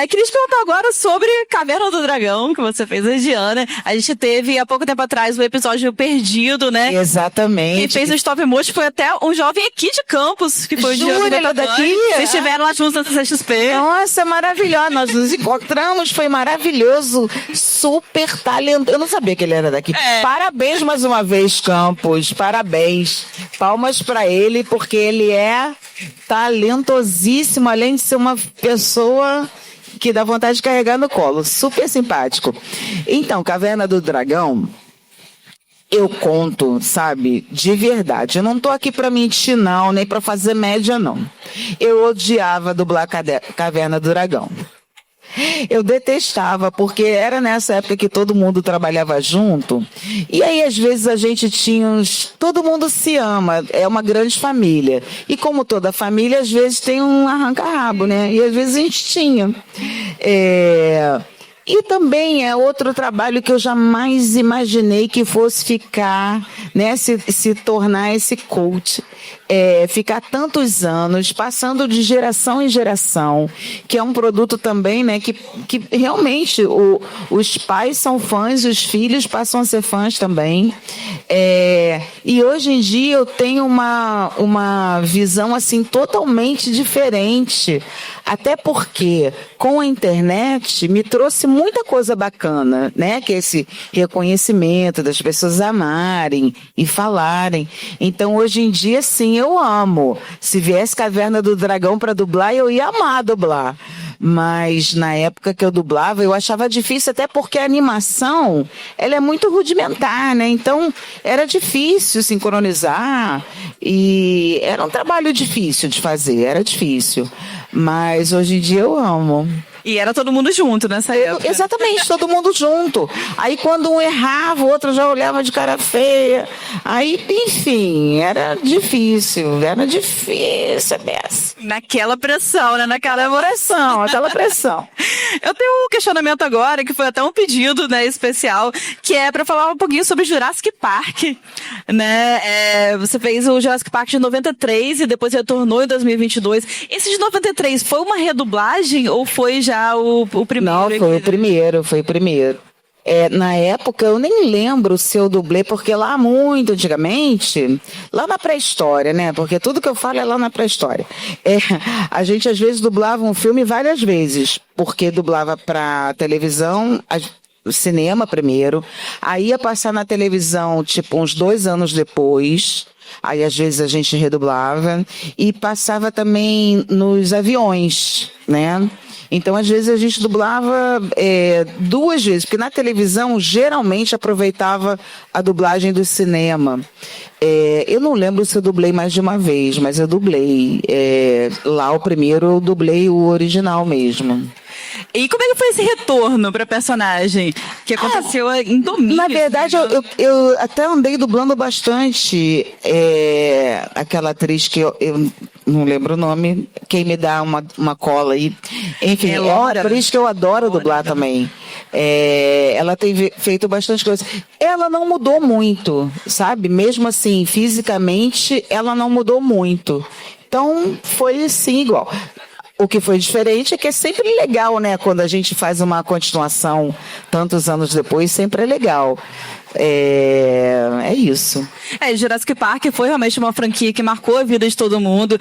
Queria te perguntar agora sobre Caverna do Dragão, que você fez a Diana. A gente teve, há pouco tempo atrás, o episódio Perdido, né? Exatamente. Quem fez o stop motion foi até um jovem aqui de Campos, que foi o Diana daqui. Vocês estiveram lá juntos na CXP. Nossa, maravilhoso. Nós nos encontramos, foi maravilhoso. Super talentoso. Eu não sabia que ele era daqui. Parabéns mais uma vez, Campos. Parabéns. Palmas pra ele, porque ele é talentosíssimo, além de ser uma pessoa que dá vontade de carregar no colo. Super simpático. Então, Caverna do Dragão, eu conto, sabe, de verdade. Eu não tô aqui pra mentir, não, nem pra fazer média, não. Eu odiava dublar Caverna do Dragão. Eu detestava, porque era nessa época que todo mundo trabalhava junto. E aí, às vezes, a gente tinha todo mundo se ama, é uma grande família. E como toda família, às vezes tem um arranca-rabo, né? E às vezes a gente tinha. E também é outro trabalho que eu jamais imaginei que fosse ficar, né, se tornar esse coach, ficar tantos anos, passando de geração em geração, que é um produto também, né, que realmente os pais são fãs, os filhos passam a ser fãs também. E hoje em dia eu tenho uma visão assim totalmente diferente, até porque com a internet me trouxe muita coisa bacana, né? Que é esse reconhecimento das pessoas amarem e falarem. Então, hoje em dia, sim, eu amo. Se viesse Caverna do Dragão para dublar, eu ia amar dublar. Mas na época que eu dublava, eu achava difícil, até porque a animação, ela é muito rudimentar, né? Então, era difícil sincronizar e era um trabalho difícil de fazer, era difícil. Mas hoje em dia eu amo. E era todo mundo junto nessa época. Exatamente, todo mundo junto. Aí quando um errava, o outro já olhava de cara feia. Aí, enfim, era difícil dessa. Naquela pressão, né? Aquela pressão. Eu tenho um questionamento agora, que foi até um pedido, né, especial, que é para falar um pouquinho sobre Jurassic Park, né? Você fez o Jurassic Park de 93 e depois retornou em 2022. Esse de 93 foi uma redublagem ou foi já o primeiro? Não, foi o primeiro. Na época, eu nem lembro se eu dublei, porque lá muito antigamente, lá na pré-história, né? Porque tudo que eu falo é lá na pré-história. A gente, às vezes, dublava um filme várias vezes, porque dublava para televisão, cinema primeiro, aí ia passar na televisão, tipo, uns 2 anos depois. Aí, às vezes, a gente redublava. E passava também nos aviões, né? Então, às vezes, a gente dublava 2 vezes, porque na televisão, geralmente, aproveitava a dublagem do cinema. Eu não lembro se eu dublei mais de uma vez, mas eu dublei. Lá, o primeiro, eu dublei o original mesmo. E como é que foi esse retorno para personagem que aconteceu em domingo? Na verdade, eu até andei dublando bastante aquela atriz que eu não lembro o nome, quem me dá uma cola aí. Enfim, é uma atriz que eu adoro dublar também. Ela tem feito bastante coisa. Ela não mudou muito, sabe? Mesmo assim, fisicamente, ela não mudou muito. Então, foi assim, igual. O que foi diferente é que é sempre legal, né? Quando a gente faz uma continuação tantos anos depois, sempre é legal. É isso. Jurassic Park foi realmente uma franquia que marcou a vida de todo mundo.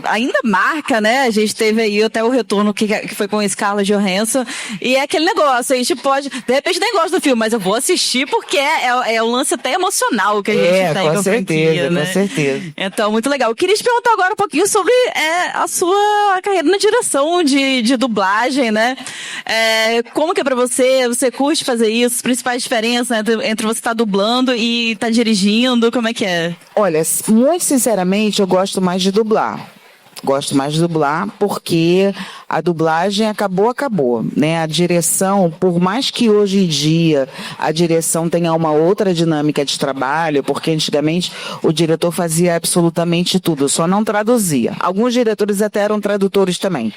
Ainda marca, né? A gente teve aí até o retorno que foi com a Scarlett Johansson. E é aquele negócio, a gente pode, de repente nem gosta do filme, mas eu vou assistir porque é um lance até emocional que a gente tem com a franquia, né? Com certeza. Então, muito legal. Eu queria te perguntar agora um pouquinho sobre a sua carreira na direção de dublagem, né? Como que é pra você? Você curte fazer isso? As principais diferenças, né, entre você estar dublando e estar dirigindo, como é que é? Olha, muito sinceramente, eu gosto mais de dublar. Gosto mais de dublar porque a dublagem acabou, né? A direção, por mais que hoje em dia a direção tenha uma outra dinâmica de trabalho, porque antigamente o diretor fazia absolutamente tudo, só não traduzia. Alguns diretores até eram tradutores também.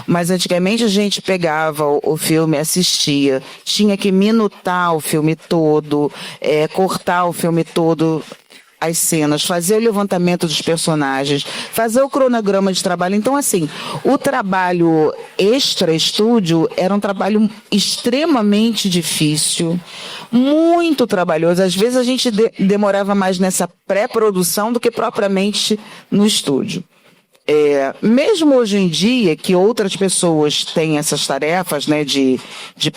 Mas antigamente a gente pegava o filme, assistia, tinha que minutar o filme todo, cortar o filme todo, as cenas, fazer o levantamento dos personagens, fazer o cronograma de trabalho. Então, assim, o trabalho extra-estúdio era um trabalho extremamente difícil, muito trabalhoso. Às vezes a gente demorava mais nessa pré-produção do que propriamente no estúdio. Mesmo hoje em dia, que outras pessoas têm essas tarefas, né, de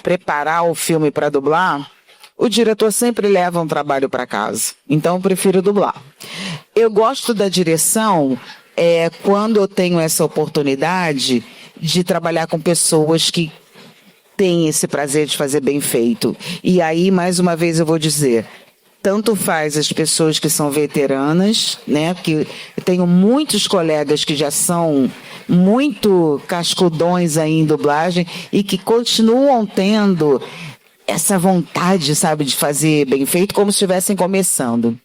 preparar o filme para dublar, o diretor sempre leva um trabalho para casa. Então, eu prefiro dublar. Eu gosto da direção quando eu tenho essa oportunidade de trabalhar com pessoas que têm esse prazer de fazer bem feito. E aí, mais uma vez, eu vou dizer, tanto faz as pessoas que são veteranas, né? Porque eu tenho muitos colegas que já são muito cascudões aí em dublagem e que continuam tendo essa vontade, sabe, de fazer bem feito, como se estivessem começando.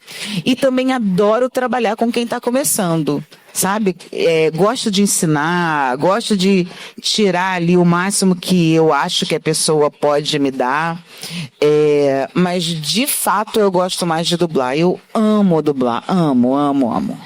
E também adoro trabalhar com quem está começando, sabe? Gosto de ensinar, gosto de tirar ali o máximo que eu acho que a pessoa pode me dar. Mas, de fato, eu gosto mais de dublar. Eu amo dublar. Amo.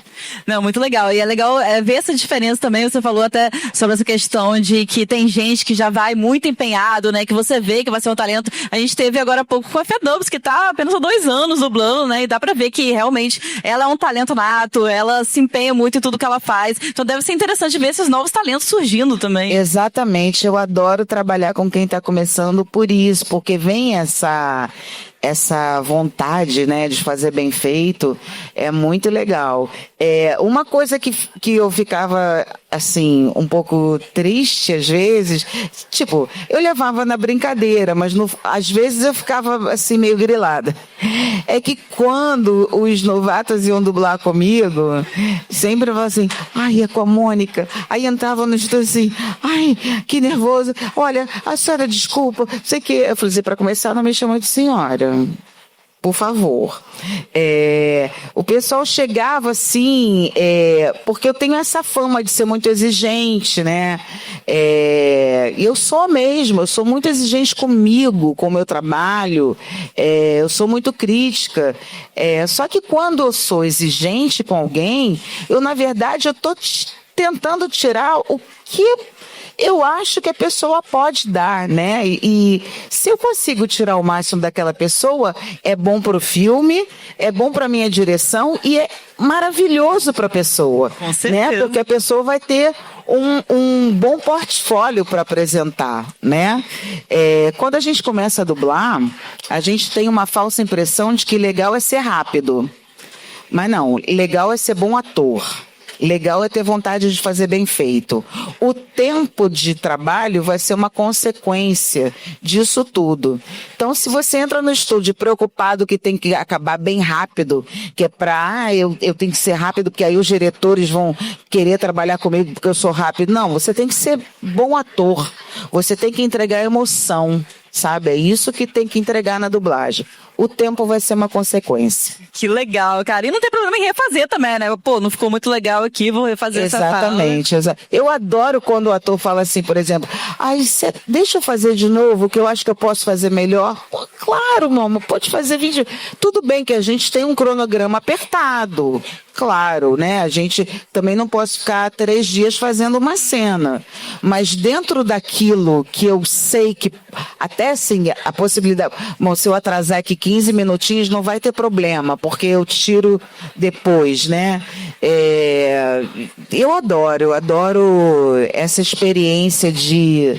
Não, muito legal. E é legal ver essa diferença também. Você falou até sobre essa questão de que tem gente que já vai muito empenhado, né? Que você vê que vai ser um talento. A gente teve agora há pouco com a Fê Dubs, que tá apenas há 2 anos dublando, né? E dá pra ver que realmente ela é um talento nato, ela se empenha muito em tudo que ela faz. Então deve ser interessante ver esses novos talentos surgindo também. Exatamente. Eu adoro trabalhar com quem tá começando por isso, porque vem essa vontade, né, de fazer bem feito, é muito legal. Uma coisa que eu ficava, assim, um pouco triste às vezes, tipo, eu levava na brincadeira, mas às vezes eu ficava, assim, meio grilada. É que quando os novatos iam dublar comigo, sempre eu falava assim, ai, é com a Mônica. Aí entrava no estúdio assim, ai, que nervoso. Olha, a senhora, desculpa, sei que... Eu falei assim, para começar, não me chama de senhora. Por favor. O pessoal chegava assim, porque eu tenho essa fama de ser muito exigente, né? Eu sou mesmo, eu sou muito exigente comigo, com o meu trabalho, eu sou muito crítica. Só que quando eu sou exigente com alguém, na verdade, eu estou tentando tirar o que eu acho que a pessoa pode dar, né? E se eu consigo tirar o máximo daquela pessoa, é bom para o filme, é bom para a minha direção e é maravilhoso para a pessoa. Com certeza. Né? Porque a pessoa vai ter um bom portfólio para apresentar, né? Quando a gente começa a dublar, a gente tem uma falsa impressão de que legal é ser rápido. Mas não, legal é ser bom ator. Legal é ter vontade de fazer bem feito. O tempo de trabalho vai ser uma consequência disso tudo. Então, se você entra no estúdio preocupado que tem que acabar bem rápido, que é eu tenho que ser rápido porque aí os diretores vão querer trabalhar comigo porque eu sou rápido. Não, você tem que ser bom ator. Você tem que entregar emoção, sabe? É isso que tem que entregar na dublagem. O tempo vai ser uma consequência. Que legal, cara. E não tem problema em refazer também, né? Pô, não ficou muito legal aqui, vou refazer essa fala. Exatamente. Eu adoro quando o ator fala assim, por exemplo, deixa eu fazer de novo, que eu acho que eu posso fazer melhor. Pô, claro, mamãe, pode fazer vídeo. Tudo bem que a gente tem um cronograma apertado. Claro, né? A gente também não pode ficar 3 dias fazendo uma cena. Mas dentro daquilo que eu sei que, até assim, a possibilidade... Bom, se eu atrasar aqui 15 minutinhos, não vai ter problema, porque eu tiro depois, né? Eu adoro essa experiência de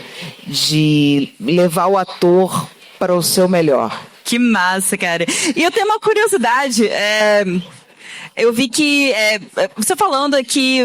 levar o ator para o seu melhor. Que massa, cara. E eu tenho uma curiosidade... Eu vi que você falando aqui,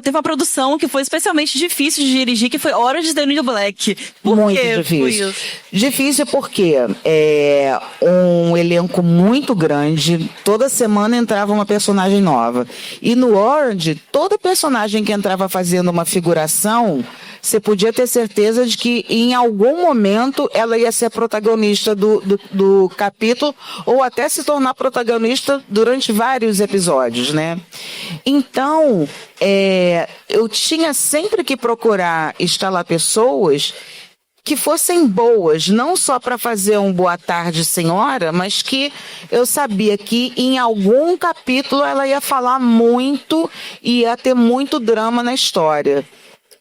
teve uma produção que foi especialmente difícil de dirigir, que foi Orange is the New Black. Por Muito que difícil. foi isso? Difícil porque é um elenco muito grande, toda semana entrava uma personagem nova. E no Orange, todo personagem que entrava fazendo uma figuração, você podia ter certeza de que em algum momento ela ia ser a protagonista do capítulo ou até se tornar protagonista durante vários episódios, né? Então, eu tinha sempre que procurar instalar pessoas que fossem boas, não só para fazer um boa tarde, senhora, mas que eu sabia que em algum capítulo ela ia falar muito e ia ter muito drama na história.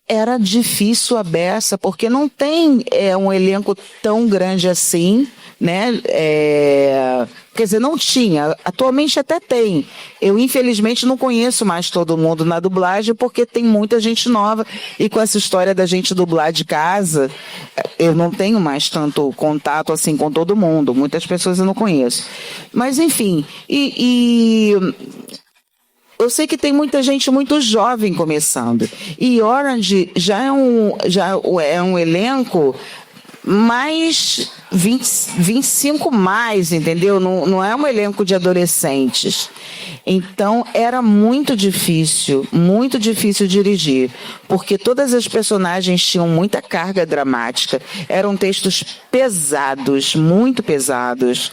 Era difícil a beça, porque não tem um elenco tão grande assim, né? Quer dizer, não tinha. Atualmente até tem. Eu, infelizmente, não conheço mais todo mundo na dublagem, porque tem muita gente nova. E com essa história da gente dublar de casa, eu não tenho mais tanto contato assim com todo mundo. Muitas pessoas eu não conheço. Mas, enfim, eu sei que tem muita gente muito jovem começando. E Orange já é um elenco mais 25 mais, entendeu? Não é um elenco de adolescentes. Então, era muito difícil dirigir, porque todas as personagens tinham muita carga dramática, eram textos pesados, muito pesados.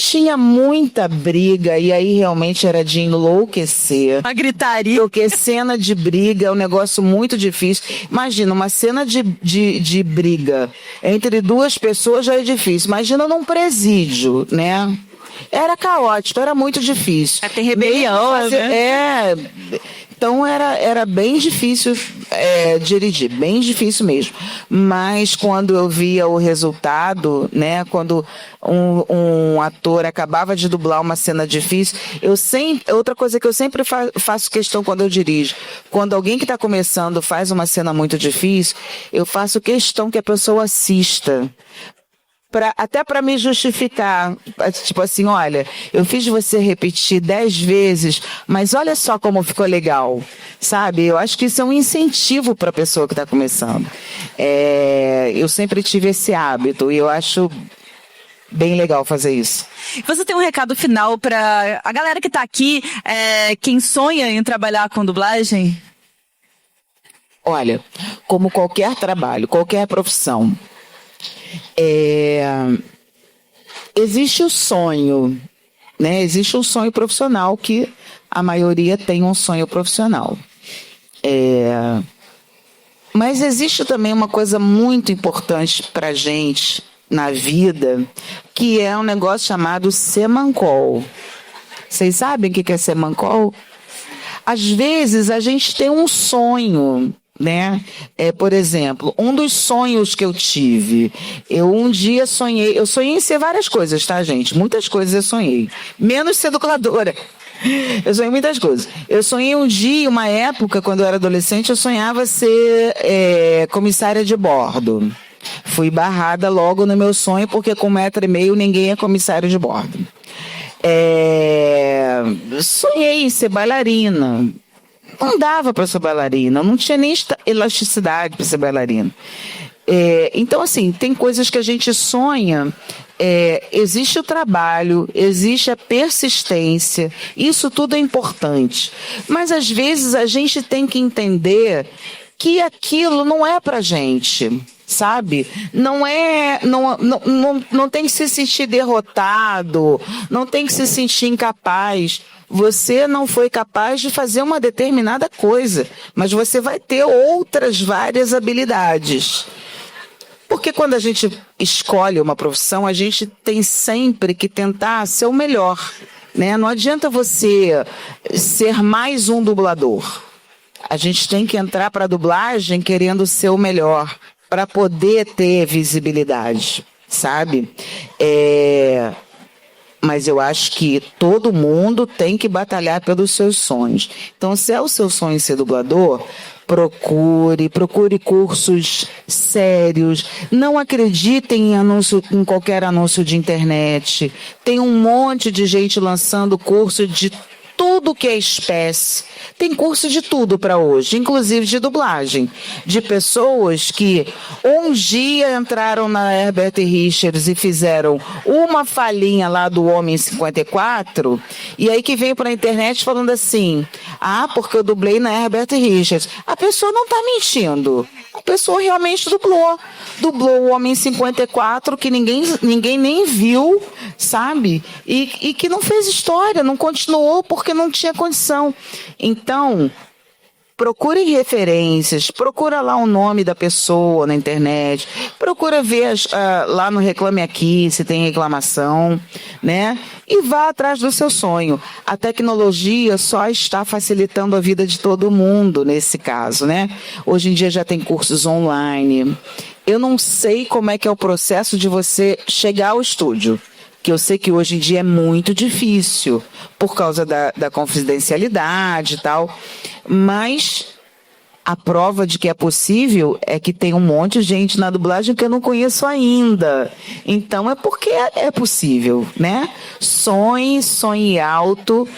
Tinha muita briga, e aí realmente era de enlouquecer. A gritaria. Porque cena de briga é um negócio muito difícil. Imagina, uma cena de briga entre duas pessoas já é difícil. Imagina num presídio, né? Era caótico, era muito difícil. Tem rebelião, né? Então era bem difícil dirigir, bem difícil mesmo. Mas quando eu via o resultado, né, quando um ator acabava de dublar uma cena difícil, outra coisa que eu sempre faço questão quando eu dirijo, quando alguém que está começando faz uma cena muito difícil, eu faço questão que a pessoa assista. Até para me justificar, tipo assim, olha, eu fiz você repetir 10 vezes, mas olha só como ficou legal, sabe? Eu acho que isso é um incentivo para a pessoa que está começando. Eu sempre tive esse hábito e eu acho bem legal fazer isso. Você tem um recado final para a galera que está aqui, quem sonha em trabalhar com dublagem? Olha, como qualquer trabalho, qualquer profissão, existe o sonho, né? Existe um sonho profissional, que a maioria tem um sonho profissional. Mas existe também uma coisa muito importante para a gente na vida, que é um negócio chamado Semancol. Vocês sabem o que é Semancol? Às vezes a gente tem um sonho, né? Por exemplo, um dos sonhos que eu tive, eu um dia sonhei em ser várias coisas, tá, gente? Muitas coisas eu sonhei, menos ser dubladora. Eu sonhei muitas coisas. Eu sonhei um dia, uma época, quando eu era adolescente, eu sonhava ser comissária de bordo. Fui barrada logo no meu sonho, porque com 1,5 m ninguém é comissário de bordo. Sonhei em ser bailarina. Não dava para ser bailarina, não tinha nem elasticidade para ser bailarina. Então, assim, tem coisas que a gente sonha, existe o trabalho, existe a persistência, isso tudo é importante. Mas, às vezes, a gente tem que entender que aquilo não é pra gente, sabe? Não tem que se sentir derrotado, não tem que se sentir incapaz. Você não foi capaz de fazer uma determinada coisa, mas você vai ter outras várias habilidades. Porque quando a gente escolhe uma profissão, a gente tem sempre que tentar ser o melhor, né? Não adianta você ser mais um dublador. A gente tem que entrar para a dublagem querendo ser o melhor, para poder ter visibilidade, sabe? Mas eu acho que todo mundo tem que batalhar pelos seus sonhos. Então, se é o seu sonho ser dublador, procure cursos sérios. Não acreditem em qualquer anúncio de internet. Tem um monte de gente lançando curso de tudo que é espécie. Tem curso de tudo para hoje, inclusive de dublagem. De pessoas que um dia entraram na Herbert Richards e fizeram uma falhinha lá do Homem 54, e aí que vem para a internet falando assim, porque eu dublei na Herbert Richards. A pessoa não está mentindo. A pessoa realmente dublou. Dublou o Homem 54, que ninguém nem viu, sabe? E que não fez história, não continuou porque não tinha condição. Então, procure referências, procura lá o nome da pessoa na internet, procura ver lá no Reclame Aqui se tem reclamação, né? E vá atrás do seu sonho. A tecnologia só está facilitando a vida de todo mundo nesse caso, né? Hoje em dia já tem cursos online. Eu não sei como é que é o processo de você chegar ao estúdio, que eu sei que hoje em dia é muito difícil, por causa da confidencialidade e tal, mas a prova de que é possível é que tem um monte de gente na dublagem que eu não conheço ainda. Então é porque é possível, né? Sonhe alto,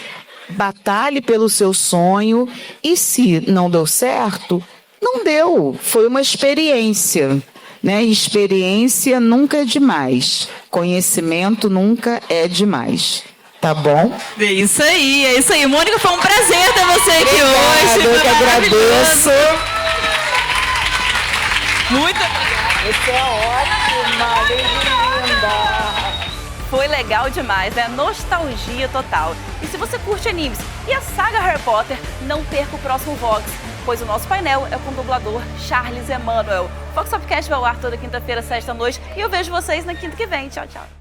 batalhe pelo seu sonho, e se não deu certo, não deu, foi uma experiência. Né? Experiência nunca é demais. Conhecimento nunca é demais. Tá bom? É isso aí, é isso aí. Mônica, foi um prazer ter você aqui hoje. Eu que agradeço. Muito Você é ótima, linda. Foi legal demais, né? Nostalgia total. E se você curte animes e a saga Harry Potter, não perca o próximo Vox, pois o nosso painel é com o dublador Charles Emanuel. O Vox Podcast vai ao ar toda quinta-feira, 7 da noite, e eu vejo vocês na quinta que vem. Tchau, tchau.